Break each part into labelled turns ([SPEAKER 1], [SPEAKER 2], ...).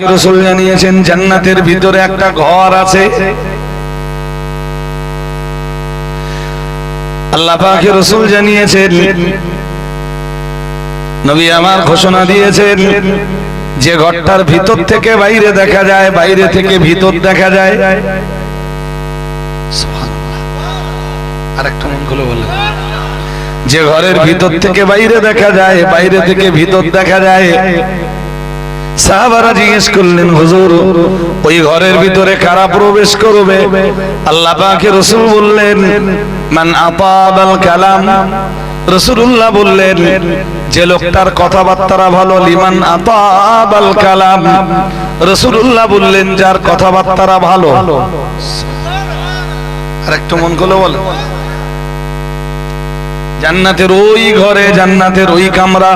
[SPEAKER 1] রাসূল জানিয়েছেন জান্নাতের ভিতরে একটা ঘর আছে। আল্লাহ পাকের রাসূল জানিয়েছেন, নবী আমার ঘোষণা দিয়েছেন, যে ঘরটার ভিতর থেকে বাইরে দেখা যায়, বাইরে থেকে ভিতর দেখা যায়। সুবহানাল্লাহ। আরেকটা মন খুলে বলেন, যে ঘরের ভিতর থেকে বাইরে দেখা যায়, বাইরে থেকে ভিতর দেখা যায়। সাহাবারা জিজ্ঞেস করলেন, হুজুর ওই ঘরের ভিতরে কারা প্রবেশ করবে? আল্লাহ পাকের রাসূল বললেন, মান আতাবাল কালাম। রাসূলুল্লাহ বললেন, যে লোকটার কথাবার্তা ভালো। লিমান আতাবাল কালাম। রাসূলুল্লাহ বললেন, যার কথাবার্তা ভালো। আরেকটু মন খুলে বলেন, জান্নাতের ওই ঘরে, জান্নাতের ওই কামরা,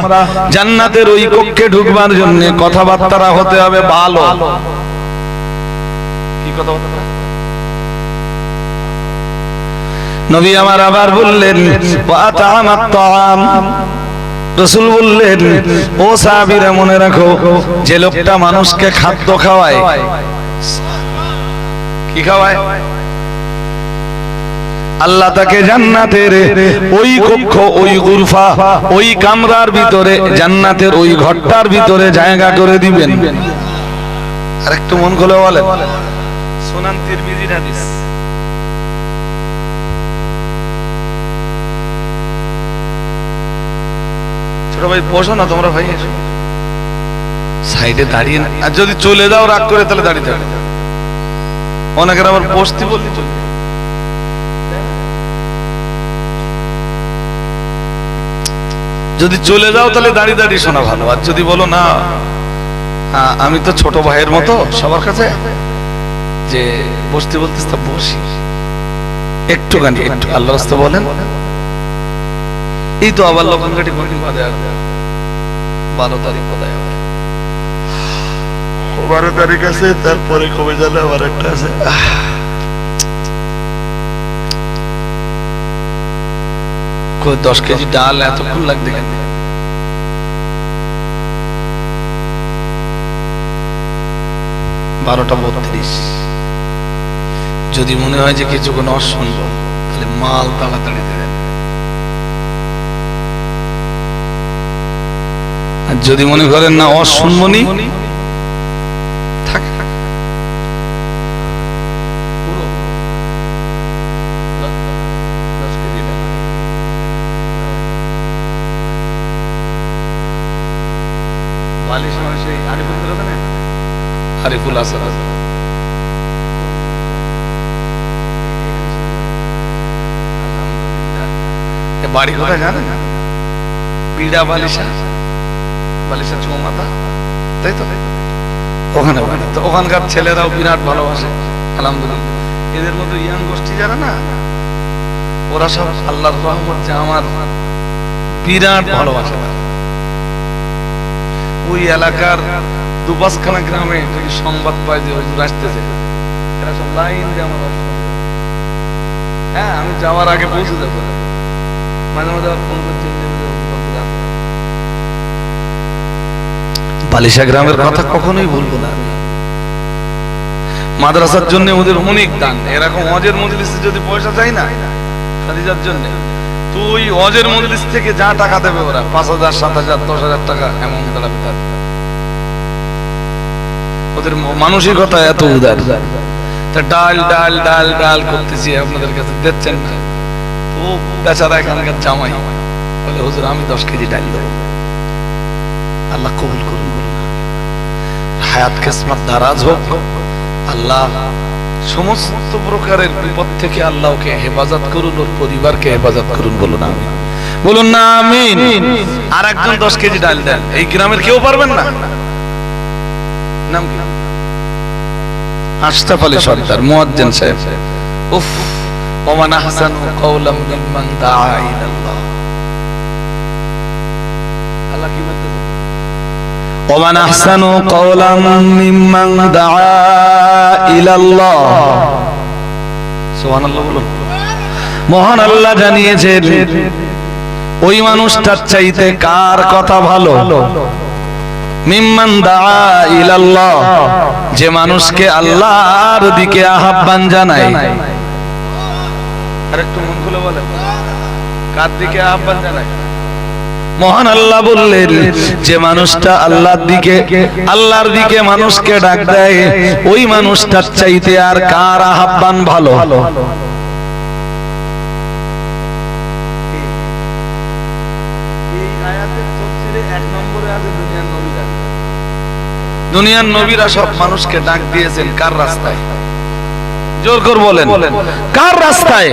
[SPEAKER 1] জান্নাতের ওই কক্ষে ঢুকবার জন্য কথাবার্তা হতে হবে ভালো। কি কথাবার্তা? নবী আমার আবার বললেন, ওয়া তাআমাত তাআম। রাসূল বললেন, ও সাহাবীরা মনে রাখো, যে লোকটা মানুষকে খাদ্য খাওয়ায়, কি খাওয়ায়? আল্লাহ তাকে জান্নাতের ওই কক্ষ, ওই গুরফা, ওই কামরার ভিতরে, জান্নাতের ওই ঘরটার ভিতরে জায়গা করে দিবেন। আরেকটু মন খুলে বলেন, সুনান তিরমিজির হাদিস। ছোট ভাই বসো না তোমরা, ভাই সাইডে দাঁড়িয়ে, আর যদি চলে যাও রাগ করে তাহলে দাঁড়িয়ে থাকো। অনেকের আবার বসতি বললি চলবে। যদি চলে যাও তাহলে দাঁড়িয়ে দাঁড়িয়ে শোনা ভালো। আর যদি বলো না, আমি তো ছোট ভাইয়ের মতো সবার কাছে, যে বসতে বলতেছ তা বসি, একটুখানি একটু আল্লাহ রাস্তা বলেন। এই তো আবার লক্ষণঘাটি কোনদিন বাদে আর 12 তারিখ কোথায় আবার 12 তারিখ আছে, তারপরে কবে জানে আবার একটা আছে। 10 কেজি ডাল এতক্ষণ লাগবে কেন? বারোটা 32। যদি মনে হয় যে কিছুক্ষণ অশুনবো, তাহলে মাল তাড়াতাড়ি দেবেন। আর যদি মনে করেন না অশুনবনি, থাক। আরিফুল আসাদ বাড়ি কোথায় জানেন? পিড়া বালিশা, বালিশা চৌমাথা, তাই তো? ওখানে বাড়ি। তো ওখানকার ছেলেরাও বিরাট ভালোবাসে, আলহামদুলিল্লাহ। এদের মতো ইয়াং গোষ্ঠী যারা না, ওরা সব আল্লাহর রহমত, যে আমার বিরাট ভালোবাসে। ওই এলাকার 2-5খানা গ্রামে যদি সংবাদ পায় যে হুজুর আসতেছে, এরা সব লাইন দিয়ে আমার। হ্যাঁ, আমি যাওয়ার আগে পৌঁছে যাবো, মাঝে মাঝে ফোন করছি। বালিশা গ্রামের কথা কখনোই ভুলবো না। মাদ্রাসার জন্য ওদের অনেক দান। এরকম ওয়াজের মজলিসে যদি পয়সা চাই না খাদিজার জন্য, তো ওই ওয়াজের মজলিস থেকে যা টাকা দেবে ওরা, 5,000, 7,000, 10,000 টাকা এমন দাঁড়াবে। ওদের মানসিকতা এত উদার। ডাল ডাল ডাল ডাল করতেছি, আপনাদের কাছে দিচ্ছেন না। তো বেচারা এখানকার জামাই বলে, হুজুর আমি 10 কেজি ডাল দেবো। আল্লাহ কবুল করুন, বলুন হায়াত কিসমত দারাজ হোক। আল্লাহ সমস্ত প্রকারের বিপদ থেকে আল্লাহ ওকে হেফাজত করুন, ওর পরিবারকে হেফাজত করুন, বলুন আমিন। বলুন না আমিন। আর একজন 10 কেজি ডাল দেন। এই গ্রামের কেউ পারবেন না? নাম কি? আশরাফ আলী সরদার, মুয়াজ্জিন সাহেব। উফ, ওমান আহসানু কাওলাম মিম্মান দাআ ইলাল্লাহ। আল্লাহ কি বলতে? ওমান আহসানু কাওলাম মিম্মান দাআ ইলাল্লাহ। সুবহানাল্লাহ বলুন। মহান আল্লাহ জানিয়েছেন, ওই মানুষটার চাইতে কার কথা ভালো? মিম্মান দাআ ইলাল্লাহ, যে মানুষকে আল্লাহর দিকে আহ্বান জানায়। আরেকটু মন খুলে বলেন, কার দিকে আহ্বান জানায়? মহান আল্লাহ বললেন যে মানুষটা আল্লাহর দিকে মানুষকে ডাক দেয়, ওই মানুষটার চাইতে আর কার আহ্বান ভালো? এই আয়াতের তাফসীরে এক নম্বরে আছে দুনিয়ার নবীরা। দুনিয়ার নবীরা সব মানুষকে ডাক দিয়েছেন কার রাস্তায়? জোর করে বলেন, কার রাস্তায়?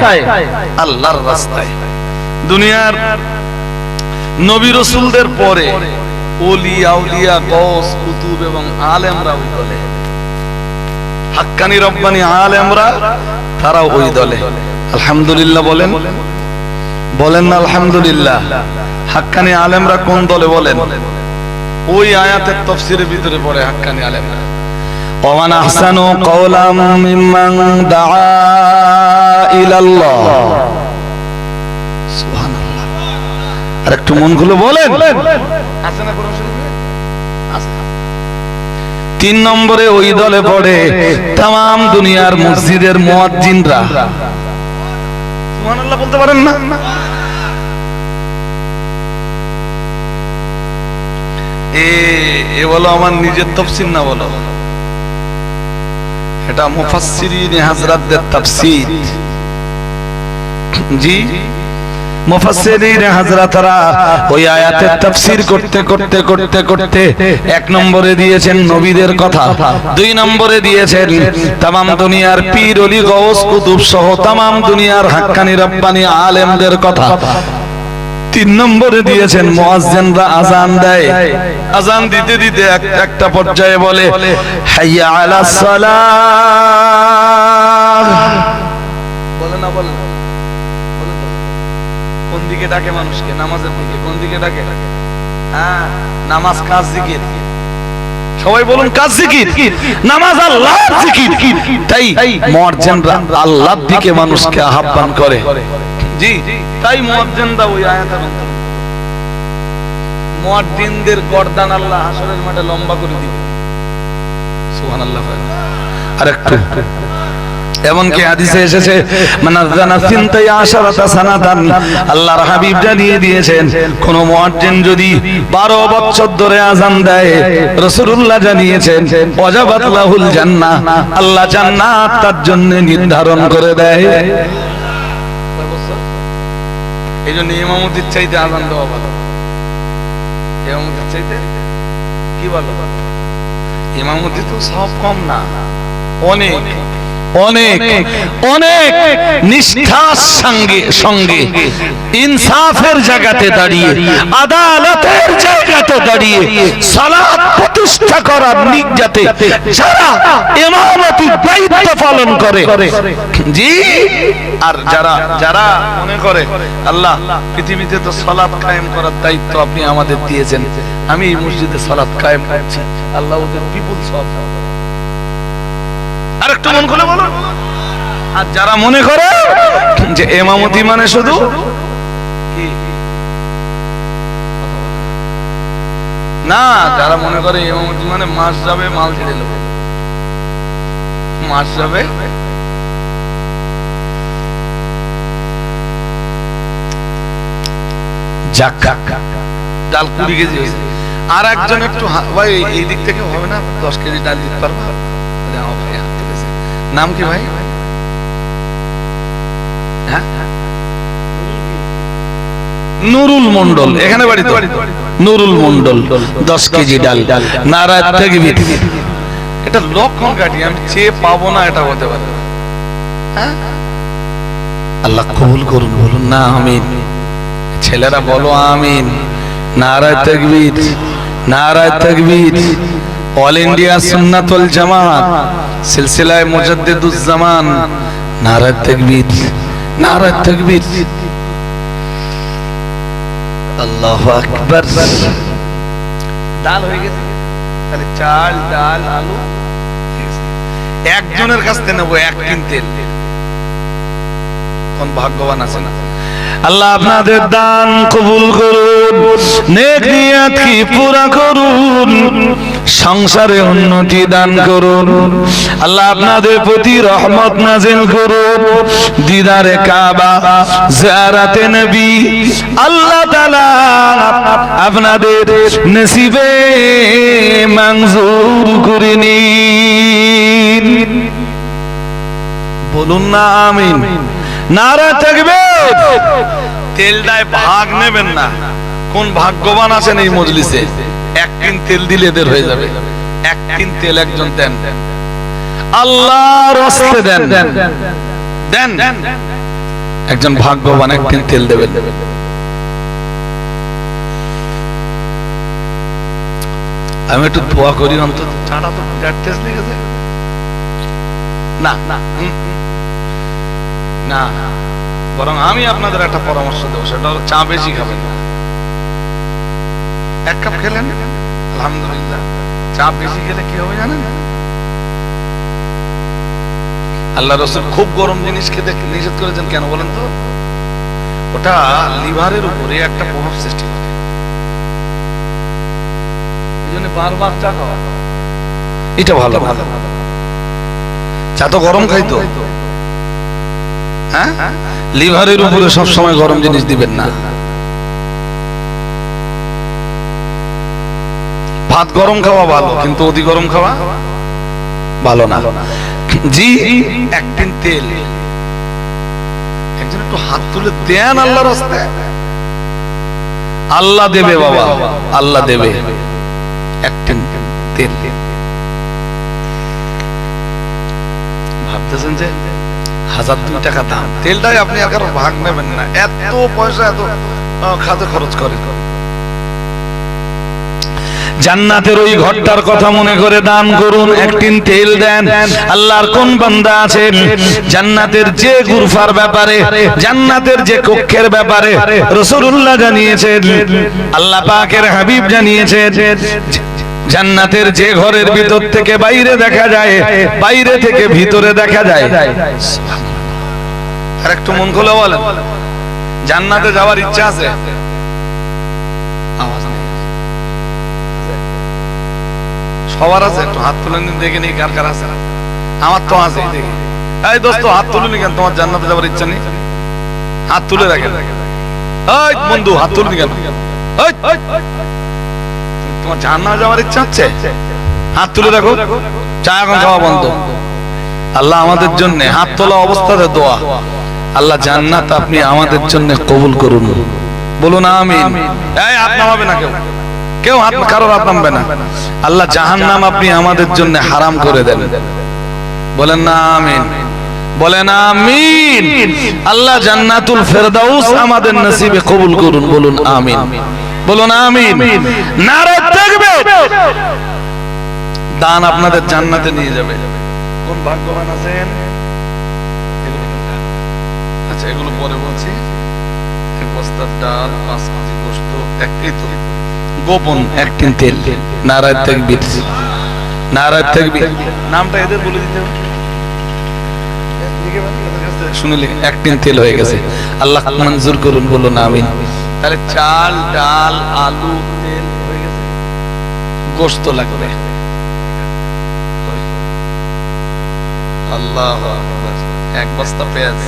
[SPEAKER 1] আল্লাহর রাস্তায়। দুনিয়ার নবী রাসূলদের পরে ওলি আউলিয়া গওস কুতুব এবং আলেমরা ওই দলে, হাক্কানি রব্বানি আলেমরা তারা ওই দলে। আলহামদুলিল্লাহ বলেন, বলেন না আলহামদুলিল্লাহ। হাক্কানি আলেমরা কোন দলে বলেন? ওই আয়াতের তাফসীরের ভিতরে পড়ে হাক্কানি আলেমরা। ওমান আহসানু কওলাম মিম্মান দাআ ইলাল্লাহ। সুবহানাল্লাহ। আর একটু মন খুলে বলেন, আছে না কোরআন শরীফে? আছে। 3 নম্বরে ওই দলে পড়ে तमाम দুনিয়ার মসজিদের মুয়াজ্জিনরা। সুবহানাল্লাহ বলতে পারেন না? এ বলো আমার নিজের তাফসীর না, বলো এটা মুফাসসিরিন হযরতদের তাফসীর। জি, মুফাসসিরিন হযরতরা ওই আয়াতের তাফসীর করতে করতে করতে করতে 1 নম্বরে দিয়েছেন নবীদের কথা, 2 নম্বরে দিয়েছেন तमाम দুনিয়ার পীর ওলি গওস কুতুব সহ तमाम দুনিয়ার হাক্কানি রব্বানি আলেমদের কথা, 3 নম্বরে দিয়েছেন মুয়াজ্জিনরা আযান দেয়, আযান দিতে দিতে একটা পর্যায়ে বলে হাইয়া আলাস সালাহ। বলে না, বলে কোন দিকে ডাকে মানুষকে? নামাজের দিকে। কোন দিকে ডাকে? হ্যাঁ, নামাজ কাজ জিকির। সবাই বলুন কাজ জিকির। নামাজ আল্লাহর জিকির। তাই মুয়াজ্জিনরা আল্লাহর দিকে মানুষকে আহ্বান করে। জি, তাই মুয়াজ্জিনরা ওই আয়াতের অন্তর্ভুক্ত। মুয়াজ্জিনদের গর্দান আল্লাহ হাসরের মাঠে লম্বা করে দিবে। সুবহানাল্লাহ। আরেকটু এমনকি হাদিসে এসেছে মানাযানা সিনতাই আশারাতা সানাতান, আল্লাহর হাবিব জানিয়ে দিয়েছেন কোন মুয়াজ্জিন যদি 12 বছর ধরে আযান দেয়, রাসূলুল্লাহ জানিয়েছেন ওয়াজাবাত লাহুল জান্নাহ, আল্লাহ জান্নাত তার জন্য নির্ধারণ করে দেয়। এইজন্য ইমামতির চাইতে আযান দেওয়া ভালো। ইমামতির চাইতে কি ভালো? ইমামতি তো সব কম না, অনেক অনেক অনেক নিষ্ঠার সঙ্গে ইনসাফের জায়গাতে দাঁড়িয়ে, আদালতের জায়গাতে দাঁড়িয়ে সালাত প্রতিষ্ঠা করার নিয়তে যারা ইমামতির দায়িত্ব পালন করে, জি, আর যারা মনে করে আল্লাহ পৃথিবীতে তো সালাত কায়েম করার দায়িত্ব আপনি আমাদের দিয়েছেন, আমি এই মসজিদে সালাত কায়েম করছি, আল্লাহ ওদের বিপুল সওয়াব। আর একটু মন খুলে বলো। আর যারা মনে করে যে ইমামতি মানে শুধু কি না, যারা মনে করে ইমামতি মানে মাস যাবে মাল ছেড়ে নেবে, মাস যাবে ডাল 20 কেজি হয়েছে, আর একজন একটু ভাই এই দিক থেকে হবে না 10 কেজি ডাল দিতে পারবো? নাম কি ভাই? নুরুল মন্ডল, এখানে বাড়ি তো। নুরুল মন্ডল 10 কেজি ডাল, নারায়ে তাকবীর। এটা লক্ষণ কাটি, আমি চেয়ে পাবো না, এটা হতে পারে। আল্লাহ কবুল করুন, বলুন না আমিন। ছেলেরা বলো আমিন। নারায়ে তাকবীর, নারায়ে তাকবীর। অল ইন্ডিয়া সুন্নাত ওয়াল জামাত সিলসিলায়ে মুজাদ্দিদুজ জামান, নারায়ে তাকবীর, নারায়ে তাকবীর। আল্লাহু আকবার। ডাল হয়ে গেছে, তাহলে চাল ডাল আলু একজনের কাছ থেকে নেবো 1 টিন তেল। কোন ভাগ্যবান আছে না? আল্লাহ আপনাদের দান কবুল করুন, নেক নিয়াত কি পুরা করুন, সংসারে উন্নতি দান করুন। আল্লাহ আপনাদের প্রতি রহমত নাযিল করুন, দিদারে কাবা, জিয়ারাতে নবী আল্লাহ তাআলা আপনাদের নসিবে মঞ্জুর করে নিন। বলুন না আমিন। নারা তাকবীর। তেলটায় ভাগ নেবেন না। কোন ভাগ্যবান আছেন এই মজলিসে, এক টিন তেল দিলে এদের হয়ে যাবে। এক টিন তেল একজন দেন, আল্লাহর রাস্তায় দেন, দেন। একজন ভাগ্যবান এক টিন তেল দেবেন। আমি একটু দোয়া করি, অন্তত চাটা তো বিরাট টেস্ট লেগেছে। না না না, বরং আমি আপনাদের একটা পরামর্শ দেবো, সেটা হলো চা বেশি খাবেন না। এক কাপ খেলেন আলহামদুলিল্লাহ, চা বেশি খেলে কি হবে জানেন? আল্লাহ রাসূল খুব গরম জিনিস খেতে নিষেধ করেছেন। কেন বলেন তো? ওটা লিভারের উপরে একটা প্রভাব সৃষ্টি করে। এই জন্য বারবার চা খাওয়া এটা ভালো ভালো। চা তো গরম খাইতো, হ্যাঁ, লিভারের উপরে সব সময় গরম জিনিস দিবেন না। ভাত গরম খাওয়া ভালো, কিন্তু অতি গরম খাওয়া ভালো না। জি, এক টিন তেল একজন একটু হাত তুলে দেন আল্লাহর রাস্তায়। আল্লাহ দেবে বাবা, আল্লাহ দেবে। এক টিন তেল ভাবতেছেন যে 1002 টাকা দাম, তেলটাই আপনি আর কারো ভাগ নেবেন না। এত পয়সা এত খাতে খরচ করে। জান্নাতের ওই ঘরটার কথা মনে করে দান করুন, এক টিন তেল দেন। আল্লাহর কোন বান্দা আছেন জান্নাতের যে গুরফার ব্যাপারে, জান্নাতের যে কক্ষের ব্যাপারে রাসূলুল্লাহ জানিয়েছেন, আল্লাহ পাকের হাবিব জানিয়েছেন, জান্নাতের যে ঘরের ভিতর থেকে বাইরে দেখা যায়, বাইরে থেকে ভিতরে দেখা যায়। আর একটু মন খুলে বলেন, জান্নাতে যাওয়ার ইচ্ছা আছে? আওয়াজ নেই, সবার আছে? একটু হাত তুলে নিন, দেখে নিই কার কার আছে। আমার তো আছে, দেখি। এই দোস্ত, হাত তুলে নি কেন? তোমার জান্নাতে যাওয়ার ইচ্ছা নেই? হাত তুলে রাখেন। এই বন্ধু, হাত তুলে নি কেন? তোমার জান্নাতে যাওয়ার ইচ্ছা আছে? হাত তুলে রাখো। চা এখন খাওয়া বন্ধ। আল্লাহ আমাদের জন্য হাত তোলা অবস্থাতে দোয়া, আল্লাহ জান্নাত আপনি আমাদের জন্য কবুল করুন। বলুন আমিন। এই হাত নামাবে না কেউ, কেউ হাত, কারোর হাত নামবে না। আল্লাহ জাহান্নাম আপনি আমাদের জন্য হারাম করে দেন। বলেন না আমিন, বলেন আমিন। আল্লাহ জান্নাতুল ফেরদাউস আমাদের নসিবে কবুল করুন। বলুন আমিন, বলুন আমিন। নারে তাকবীর। দান আপনাদের জান্নাতে নিয়ে যাবে। কোন ভাগ্যবান আছেন? আচ্ছা, এগুলো পরে বলছি। এক বস্তা ডাল, 5 কেজি গোশত, এই তো গোপন এক টিন তেল। নারায়ে তাকবীর, নারায়ে তাকবীর। নামটা এদের বলে দিতে হবে, শুনলে এক টিন তেল হয়ে গেছে। আল্লাহ মঞ্জুর করুন। বলুন আমিন। তাহলে চাল, ডাল, আলু, তেল হয়ে গেছে। গোশত লাগবে। আল্লাহু আকবার। এক বস্তা পেঁয়াজ,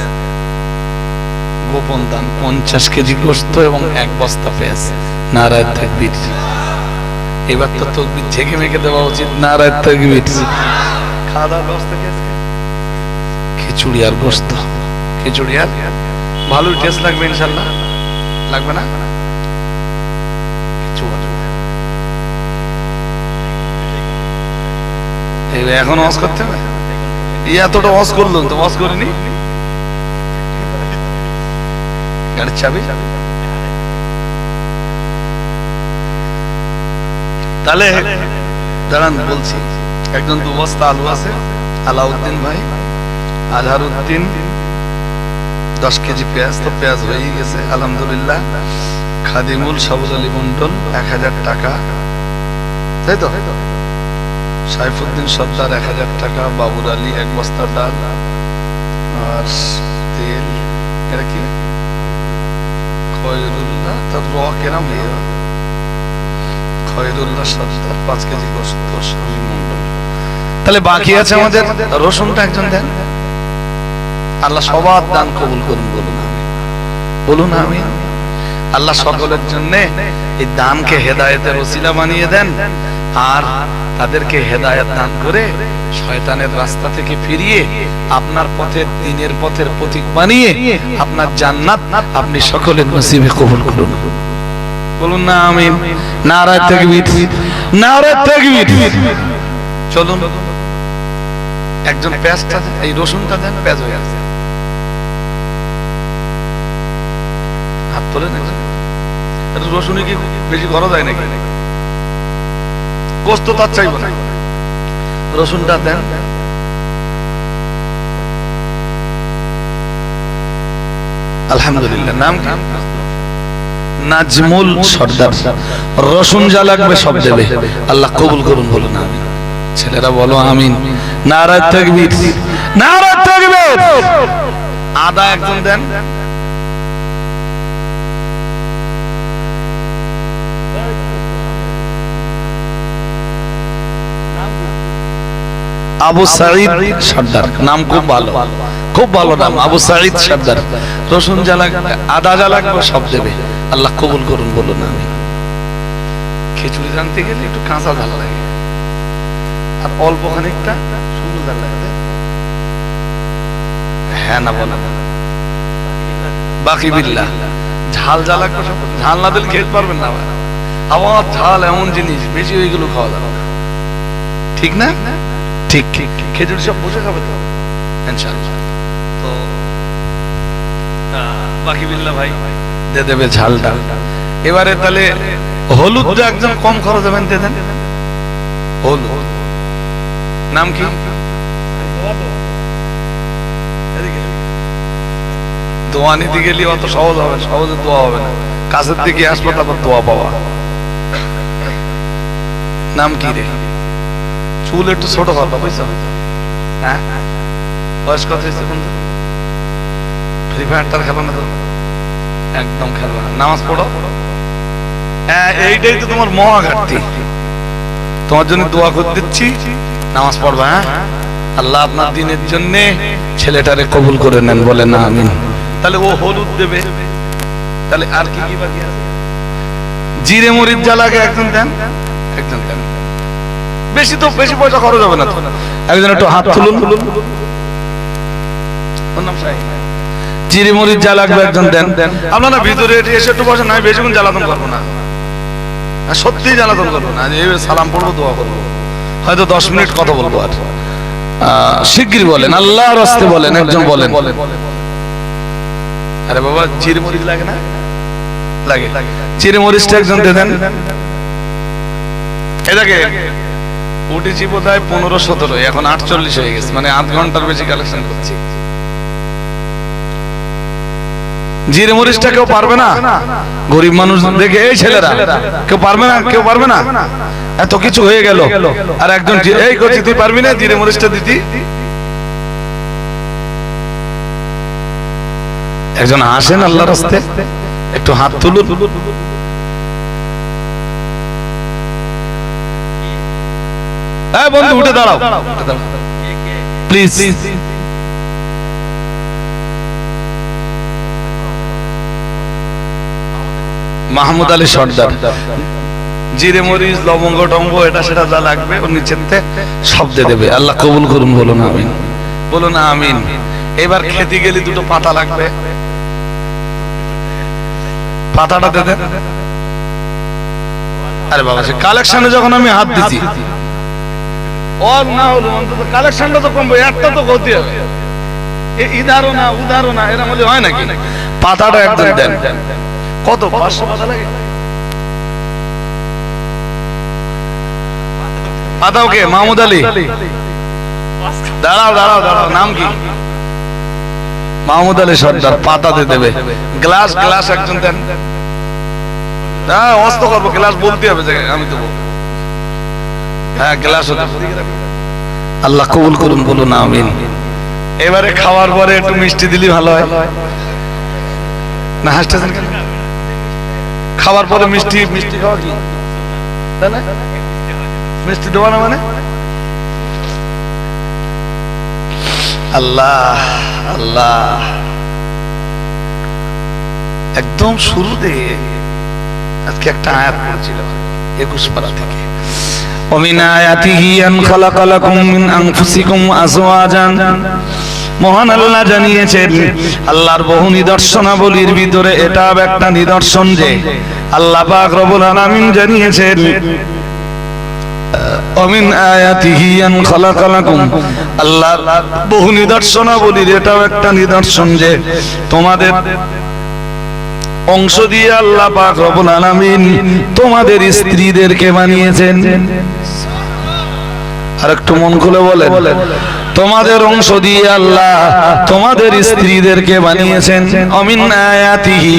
[SPEAKER 1] গোপন দান 50 কেজি গোশত এবং এক বস্তা পেঁয়াজ। নারায়ে তাকবীর। এবার তো তাকবীর ঝেঁকে মেখে দেওয়া উচিত। নারায়ে তাকবীর। খাওয়া দাওয়ার ব্যবস্থা কি আজকে? খিচুড়ি আর গোশত। খিচুড়ি আর ভালোই টেস্ট লাগবে ইনশাআল্লাহ। লাগবে না? এখন ওয়াজ করতে হবে? এতটা ওয়াজ করলাম তো, ওয়াজ করিনি। গাড়ির চাবি? তাহলে দাঁড়ান বলছি। একজন 2 বস্তা আলু আছে, আলাউদ্দিন ভাই, আজহারউদ্দিন। 10 কেজি পেঁয়াজ, তো পেঁয়াজ হয়ে গেছে আলহামদুলিল্লাহ। খাদিমুল সাবুজ আলী মন্ডল 1000 টাকা, তাই তো? সাইফুদ্দিন সর্দার 1000 টাকা। বাবুর আলী 1 বস্তা ডাল আর তেল। এটা কি? খয়রুল্লাহ তার র কেরাম হয়ে গেল, খয়রুল্লাহ সর্দার 5 কেজি গোশত, শামীম মণ্ডল। তাহলে বাকি আছে আমাদের রসুনটা একজন দেন। আল্লাহ সবার দান কবুল করুন, বলুন আমিন, বলুন আমিন। আল্লাহ সকলের জন্য এই দানকে হেদায়েতের ওসিলা বানিয়ে দেন, আর তাদেরকে হেদায়েত দান করে শয়তানের রাস্তা থেকে ফিরিয়ে আপনার পথের, দ্বীনের পথের প্রতীক বানিয়ে আপনার জান্নাত আপনি সকলের নসিবে কবুল করুন, বলুন না আমিন। নারায়ে তাকবীর, নারায়ে তাকবীর। চলুন একজন পেঁয়াজটা, এই রসুনটা দেন, পেঁয়াজ হয়ে আছে। হাত তোলেন একজন। রসুনে কি বেশি খরচ হয় নাকি? গোস্ত তার চাইব না, রসুনটা দেন। আলহামদুলিল্লাহ। নাম কি? নাজমুল সর্দার। রসুন যা লাগবে সব দেবে, আল্লাহ কবুল করুন, বলুন আমিন। ছেলেরা বলো আমিন। নারায়ে তাকবীর, নারায়ে তাকবীর। আদা একজন দেন। আবু সাঈদ সর্দার, নাম খুব ভালো, খুব ভালো নাম, আবু সাঈদ সর্দার। রসুন যা লাগবে, আদা যা লাগবে সব দেবে, আল্লাহ কবুল করুন, বলুন আমিন। খিচুড়ি জানতে গেলে একটু কাঁচা ঝাল লাগে, আর অল্প খানিকটা সুন্দর ঝাল লাগে। হ্যাঁ না বলো না, বাকি বিল্লাহ। ঝাল যা লাগবে সব, ঝাল না দিলে খেতে পারবেন না। আবার ঝাল এমন জিনিস, বেশি ওইগুলো খাওয়া যাবে না, ঠিক না? ঠিক ঠিক। খেজুরি সব বসে খাবে তো ইনশাআল্লাহ। তো বাকি বিল্লাহ ভাই দিয়ে দেবে ঝাল ডাল। এবারে তাহলে হলুদটা একজন কম খরচ দেবেন, দিয়ে দেন। হলুদ নাম কি? দোয়া নিতে গেলে অত সহজ হবে, সহজে দোয়া হবে না, কাছের দিকে আসবো তারপর দোয়া পাওয়া। নাম কি রে? চুল একটু ছোট করবা, বুঝছো? হ্যাঁ, বয়স কত হয়েছে? ফ্রি ফায়ারটার খেলো না তো, একদম খেলো না। নামাজ পড়ো। হ্যাঁ, এইটাই তো তোমার মহা ঘাটতি। তোমার জন্য দোয়া করে দিচ্ছি, নামাজ পড়বা। হ্যাঁ, আল্লাহ আপনার দিনের জন্য ছেলেটারে কবুল করে নেন, বলে না আমিন। তাহলে ও হলুদ দেবে। তাহলে আর কি কি বাকি আছে? জিরে মরিচ যা লাগে একজন দেন, একজন দেন। বেশি তো, বেশি পয়সা খরচ হবে না তো। একজন একটু হাত তুলুন। জিরে মরিচ যা লাগবে একজন দেন। আপনারা ভিতরে এসে একটু বসেন, আমি বেশিক্ষণ জ্বালাতন করবো না, সত্যি জ্বালাতন করবো না। সালাম পড়বো, দোয়া করবো, হয়তো 10 মিনিট কথা বলবো। আর শিগগির বলেন, আল্লাহর রাস্তে বলেন, একজন বলেন। আরে বাবা, জিরে মরিচ লাগে না? লাগে। জিরে মরিচটা একজন দিয়ে দেন। এটাকে উঠেছি বোধহয় 15-17, এখন 48 হয়ে গেছে, মানে আধ ঘন্টার বেশি কালেকশন করছি। জিরে মরিচটা কেউ পারবে না? গরিব মানুষ দেখে, এই ছেলেরা কেউ পারবে না, কেউ পারবে না? এত কিছু হয়ে গেল, আর একজন এই করছি, তুই পারবি না জিরে মরিচটা দিতি? একজন আসেন আল্লাহর রাস্তে, একটু হাত তুলুন। এই বন্ধু, উঠে দাঁড়াও প্লিজ। মাহমুদ আলী সর্দার। জিরে মরিচ, লবঙ্গ টঙ্গ, এটা সেটা যা লাগবে ওর নিচেতে সব দিয়ে দেবে, আল্লাহ কবুল করুন, বলুন আমিন, বলুন আমিন। এবার খেতে গেলে দুটো পাতা লাগবে, পাতাটা দিয়ে দেন। আরে বাবা, সে কালেকশনে যখন আমি হাত দিছি, ওর না হলো অন্তত কালেকশনটা তো কমবে, একটা তো করতে হবে। ইধারও না উধারও না, এরা বলে হয় নাকি? পাতাটা একদম দেন। কত? 500 পাতা লাগে। পাতাও কে? মাহমুদ আলী। দাঁড়াও দাঁড়াও দাঁড়াও, নাম কি? মাহমুদ আলী সর্দার। পাতা দিয়ে দেবে। গ্লাস, গ্লাস একজন দেন। হ্যাঁ, অস্ত করবো, গ্লাস বলতে হবে যে আমি দেবো। হ্যাঁ, গ্লাস। আল্লাহ কবুল করুন, বলুন আমিন। এবারে খাওয়ার পরে একটু মিষ্টি দিলি ভালো হয় না? হাসতেছেন কেন? খাবার পরে মিষ্টি মিষ্টি খাওয়া কি তাই না? মিষ্টি দেওয়া না মানে আল্লাহ আল্লাহ। একদম শুরুতে আজকে একটা আয়াত পড়ছিল 21 পারা থেকে, ومن آياته أن خلق لكم من أنفسكم أزواجا। মহান আল্লাহ জানিয়েছেন আল্লাহর বহু নিদর্শনাবলীর ভিতরে এটা একটা নিদর্শন যে আল্লাহ পাক রব্বুল আলামিন জানিয়েছেন ومن آياته أن خلق لكم, আল্লাহর বহু নিদর্শনাবলীর এটাও একটা নিদর্শন যে তোমাদের অংশ দিয়ে আল্লাহ পাক রব্বুল আলামিন তোমাদের স্ত্রীদেরকে বানিয়েছেন। আর একটু মন খুলে বলেন, তোমাদের অংশ দিয়ে আল্লাহ তোমাদের স্ত্রীদেরকে বানিয়েছেন। অমিন আয়াতিহি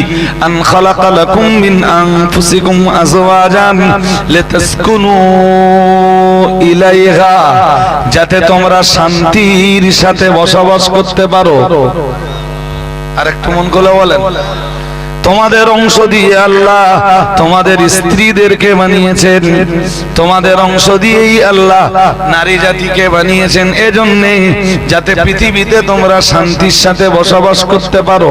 [SPEAKER 1] আন খালাকা লাকুম মিন আনফুসিকুম আজওয়াজান লিতাসকুনু ইলাইহা, যাতে তোমরা শান্তির সাথে বসবাস করতে পারো। আর একটু মন খুলে বলেন, তোমাদের অংশ দিয়ে আল্লাহ তোমাদের স্ত্রীদেরকে বানিয়েছেন, তোমাদের অংশ দিয়েই আল্লাহ নারী জাতিকে বানিয়েছেন, এজন্যে যাতে পৃথিবীতে তোমরা শান্তির সাথে বসবাস করতে পারো।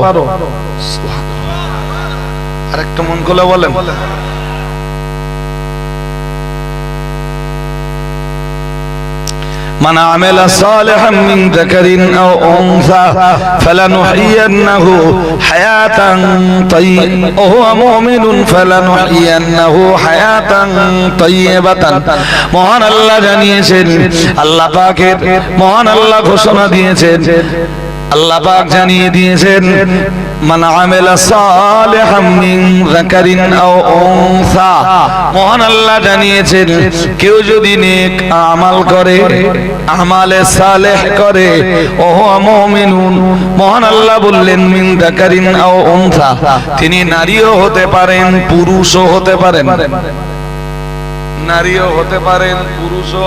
[SPEAKER 1] আরেকটা মন খুলে বলেন, من عمل صالحا من ذكر أو أنثى فلنحيينه حياة طيبة وهو مؤمن فلنحيينه حياة طيبة। মহান আল্লাহ জানিয়েছেন, আল্লাহ পাকের মহান আল্লাহ ঘোষণা দিয়েছেন, আল্লাহ পাক জানিয়ে দিয়েছেন মান আমিলা সালিহাম মিন যাকারিন আও উনসা। মহান আল্লাহ জানিয়েছেন কেউ যদি নেক আমল করে, আমালে সালেহ করে, ওহু মুমিনুন, মহান আল্লাহ বললেন মিন যাকারিন আও উনসা, তিনি নারীও হতে পারেন পুরুষও হতে পারেন, নারীও হতে পারেন পুরুষও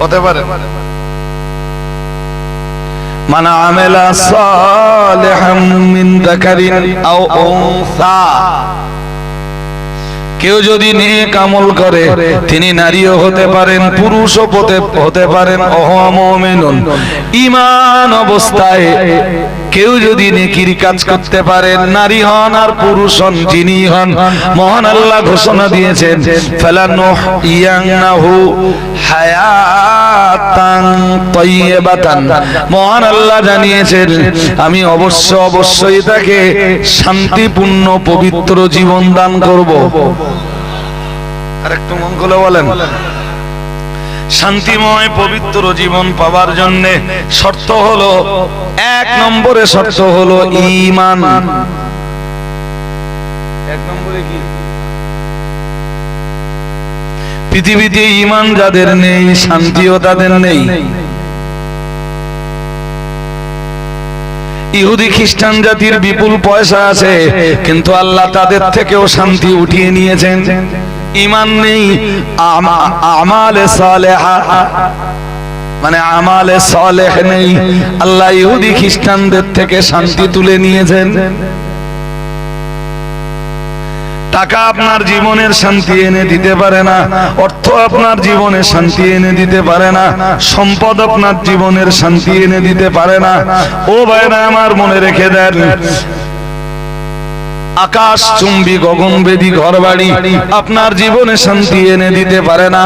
[SPEAKER 1] হতে পারেন। মান আমিলা সালিহাম মিন যাকারিন আও উনসা, কেউ যদি নেক আমল করে তিনি নারীও হতে পারেন পুরুষও হতে পারেন। ওহু মুমিনুন, ঈমান অবস্থায় কেউ যদি নেকির কাজ করতে পারেন, নারী হন আর পুরুষ হন, যিনি হন, মহান আল্লাহ ঘোষণা দিয়েছেন ফালানুহইয়ান্নাহু হায়াতান তাইয়্যিবাতান। মহান আল্লাহ জানিয়েছেন আমি অবশ্যই তাকে শান্তিপূর্ণ পবিত্র জীবন দান করব। আরেকটু মন খুলে বলেন, শান্তিময় পবিত্র জীবন পাওয়ার জন্য শর্ত হলো, এক নম্বরে শর্ত হলো ঈমান। এক নম্বরে কি? পৃথিবীতে ঈমান যাদের নেই শান্তিও তাদের নেই। ইহুদি খ্রিস্টান জাতির বিপুল পয়সা আছে, কিন্তু আল্লাহ তাদের থেকেও শান্তি উঠিয়ে নিয়েছেন। ঈমান নেই, আমালে সালেহা মানে আমালে সালেহ নেই, আল্লাহ ইহুদি খ্রিস্টানদের থেকে শান্তি তুলে নিয়েছেন। টাকা আপনার জীবনের শান্তি এনে দিতে পারে না, অর্থ আপনার জীবনে শান্তি এনে দিতে পারে না, সম্পদ আপনার জীবনের শান্তি এনে দিতে পারে না। ও ভাইরা আমার, মনে রেখে দেন, আকাশ চুম্বি গগনভেদী ঘরবাড়ি আপনার জীবনে শান্তি এনে দিতে পারে না।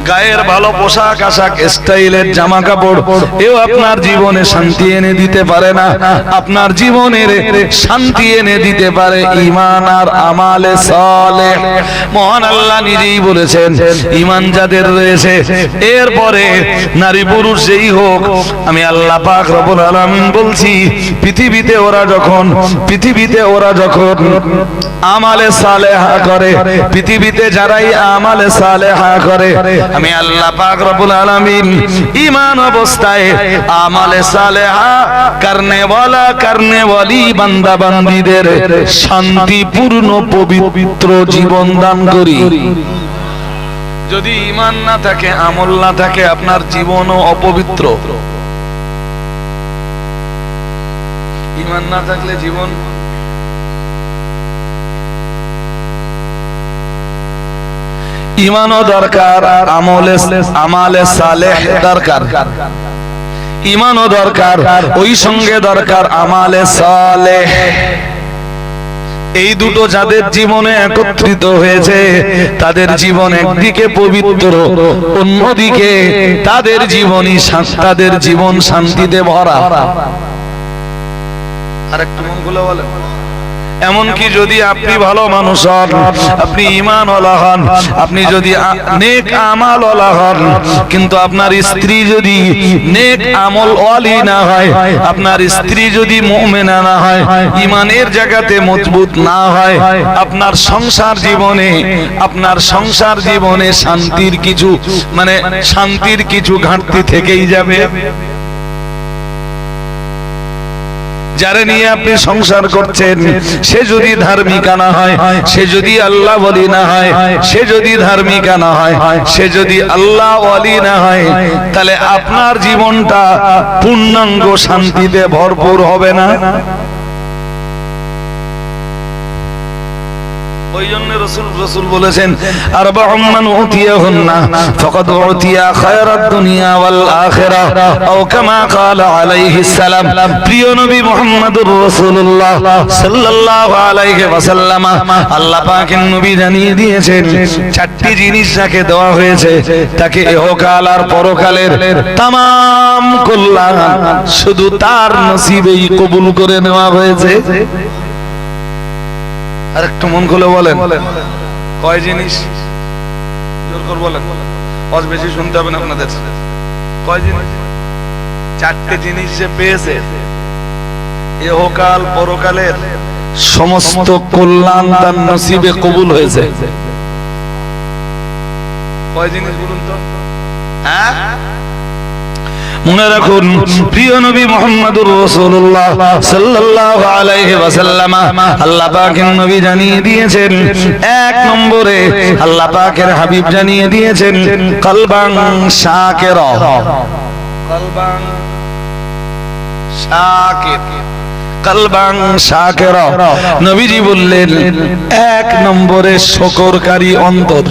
[SPEAKER 1] গায়ের ভালো পোশাক আশাক স্টাইলের জামা কাপড় এও আপনার জীবনে শান্তি এনে দিতে পারে না। আপনার জীবনের শান্তি এনে দিতে পারে ঈমান আর আমালে সালেহ। মহান আল্লাহ নিজেই বলেছেন ঈমান যাদের রয়েছে, এরপরে নারী পুরুষ যেই হোক, আমি আল্লাহ পাক রব্বুল আলামিন বলছি পৃথিবীতে ওরা যখন আমালে সালেহা করে, পৃথিবীতে যারাই আমালে সালেহা করে, আমি আল্লাহ পাক রব্বুল আলামিন ঈমান অবস্থায় আমালে সালেহা করনে ওয়ালি বান্দা বান্দীদের শান্তিপূর্ণ পবিত্র জীবন দান করি। যদি ঈমান না থাকে, আমল না থাকে, আপনার জীবনও অপবিত্র। ঈমান না থাকলে জীবন ইমানও দরকার, আমালে সালেহ দরকার। ইমানও দরকার, ওই সঙ্গে দরকার আমালে সালেহ। এই দুটো যাদের জীবনে একত্রিত হয়েছে তাদের জীবন একদিকে পবিত্র, অন্যদিকে তাদের জীবন শান্তিতে ভরা। আরেকটু মনগুলো বলে, এমনকি যদি আপনি ভালো মানুষ হন, আপনি ঈমানওয়ালা হন, আপনি যদি নেক আমলওয়ালা হন, কিন্তু আপনার স্ত্রী যদি নেক আমলওয়ালি না হয়, আপনার স্ত্রী যদি মুমিনা না হয়, ঈমানের জায়গাতে মজবুত না হয়, আপনার সংসার জীবনে শান্তির কিছু ঘাটতি থেকেই যাবে। যারে নিয়ে আপনি সংসার করছেন সে যদি ধার্মিকা না হয়, সে যদি আল্লাহ ওয়ালি না হয়, সে যদি ধার্মিকা না হয়, সে যদি আল্লাহ ওয়ালি না হয়, তাহলে আপনার জীবনটা পূর্ণাঙ্গ শান্তিতে ভরপুর হবে না। ওই জন্য রাসূল বলেছেন, আরবাউম মান উতিয়াহুন্না ফাকাদ উতিয়া খায়রাদ দুনিয়া ওয়াল আখিরাহ, আও কামা ক্বালা আলাইহিস সালাম। প্রিয় নবী মুহাম্মদুর রাসূলুল্লাহ সাল্লাল্লাহু আলাইহি ওয়াসাল্লাম আল্লাহ পাকের নবী জানিয়ে দিয়েছেন, চারটি জিনিস যাকে দেওয়া হয়েছে তাকে ইহকাল আর পরকালের तमाम কল্যাণ শুধু তার নসিবেই কবুল করে নেওয়া হয়েছে। আরেকটু মন খুলে বলেন, কয় জিনিস? জোর করে বলেন, আজ বেশি শুনতে হবে না আপনাদের। কয় জিনিস? চারটে জিনিস যে পেয়েছে, ইহকাল পরকালের সমস্ত কল্যাণ তার নসিবে কবুল হয়েছে। কয় জিনিস বলুন তো? হ্যাঁ, মনে রাখুন, প্রিয় নবী মুহাম্মদুর রাসূলুল্লাহ সাল্লাল্লাহু আলাইহি ওয়াসাল্লাম আল্লাহ পাকের নবী জানিয়ে দিয়েছেন, এক নম্বরে আল্লাহ পাকের হাবিব জানিয়ে দিয়েছেন কলবান শাকিরা। কলবান শাকির, কলবান শাকিরা। নবীজি বললেন, এক নম্বরে শুকরকারী অন্তর।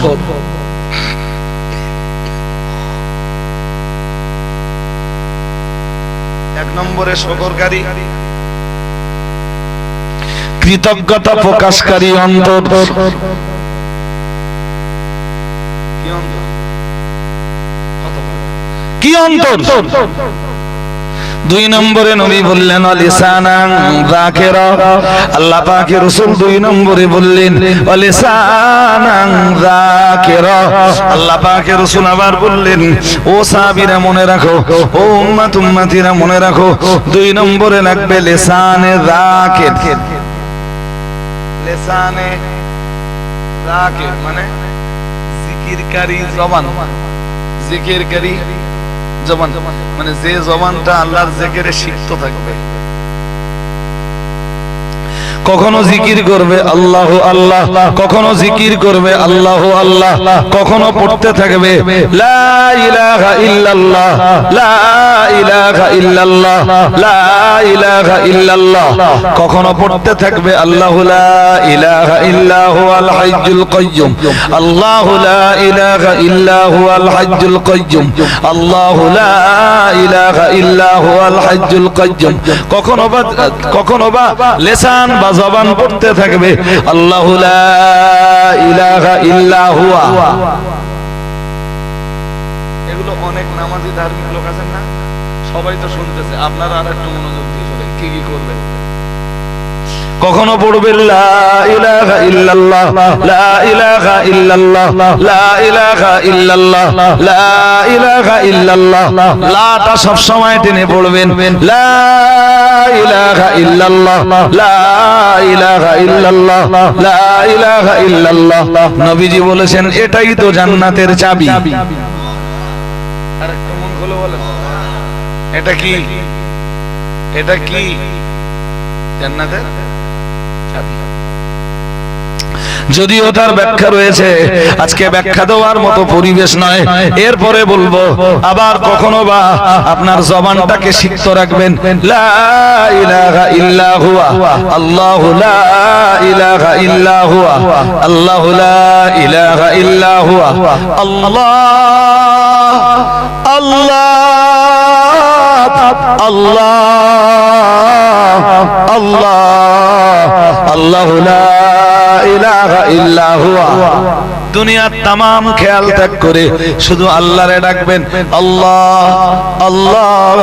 [SPEAKER 1] এক নম্বরে শুকরকারী, কৃতজ্ঞতা প্রকাশকারী অন্তর। কি অন্তর? দুই নম্বরে নবী বললেন লিসানান যাকিরা। আল্লাহ পাকের রাসূল দুই নম্বরে বললেন লিসানান যাকিরা। আল্লাহ পাকের রাসূল আবার বললেন, ও সাহাবীরা মনে রাখো, ও উম্মতিরা মনে রাখো, দুই নম্বরে লাগবে লিসানে যাকির। লিসানে যাকির মানে জিকিরকারী জবান। জিকিরকারী জবান মানে যে জবানটা আল্লাহর জিকিরে সিক্ত থাকবে, কখনো জিকির করবে আল্লাহু আল্লাহ, কখনো জিকির করবে আল্লাহু আল্লাহ, কখনো পড়তে থাকবে লা ইলাহা ইল্লাল্লাহ, লা ইলাহা ইল্লাল্লাহ, লা ইলাহা ইল্লাল্লাহ, কখনো পড়তে থাকবে আল্লাহু লা ইলাহা ইল্লা হুয়াল হাইয়্যুল কাইয়্যুম, আল্লাহু লা ইলাহা ইল্লা হুয়াল হাইয়্যুল কাইয়্যুম, আল্লাহু লা ইলাহা ইল্লা হুয়াল হাইয়্যুল কাইয়্যুম। কখনো বা লিসান বা জবান পড়তে থাকবে আল্লাহু লা ইলাহা ইল্লা হুয়া। এগুলো অনেক নামাজি ধার্মিক লোক আছেন না, সবাই তো শুনতেছে, আপনারা আর একটু মনোযোগ দিয়ে শুনেন কি কি করবেন। কখনো পড়বেন লা ইলাহা ইল্লাল্লাহ, লা ইলাহা ইল্লাল্লাহ, লা ইলাহা ইল্লাল্লাহ, লা ইলাহা ইল্লাল্লাহ। লাটা সব সময় টেনে পড়বেন, লা ইলাহা ইল্লাল্লাহ, লা ইলাহা ইল্লাল্লাহ, লা ইলাহা ইল্লাল্লাহ। নবীজি বলেছেন এটাই তো জান্নাতের চাবি। আরেকটু মন খুলে বলেন, এটা কি? এটা কি জান্নাতের চাবি? যদিও তার ব্যাখ্যা রয়েছে, আজকে ব্যাখ্যা দেওয়ার মতো পরিবেশ নয়। এরপরে বলবো, আবার কখনো বা আপনার জবানটাকে সিক্ত রাখবেন, লা ইলাহা ইল্লা হুয়া আল্লাহু লা ইলাহা ইল্লা হুয়া আল্লাহু লা ইলাহা ইল্লা হুয়া আল্লাহ আল্লাহ আল্লাহ আল্লাহ আল্লাহু লা ইলাহা ইল্লা হুয়া। দুনিয়ার তামাম খেয়াল ত্যাগ করে শুধু আল্লাহরে ডাকবেন, আল্লাহ আল্লাহ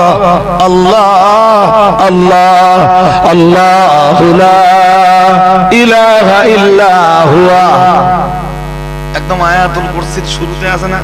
[SPEAKER 1] আল্লাহ আল্লাহ আল্লাহু লা ইলাহা ইল্লা হুয়া। একদম আয়াতুল কুরসির শুরুতে আছে না,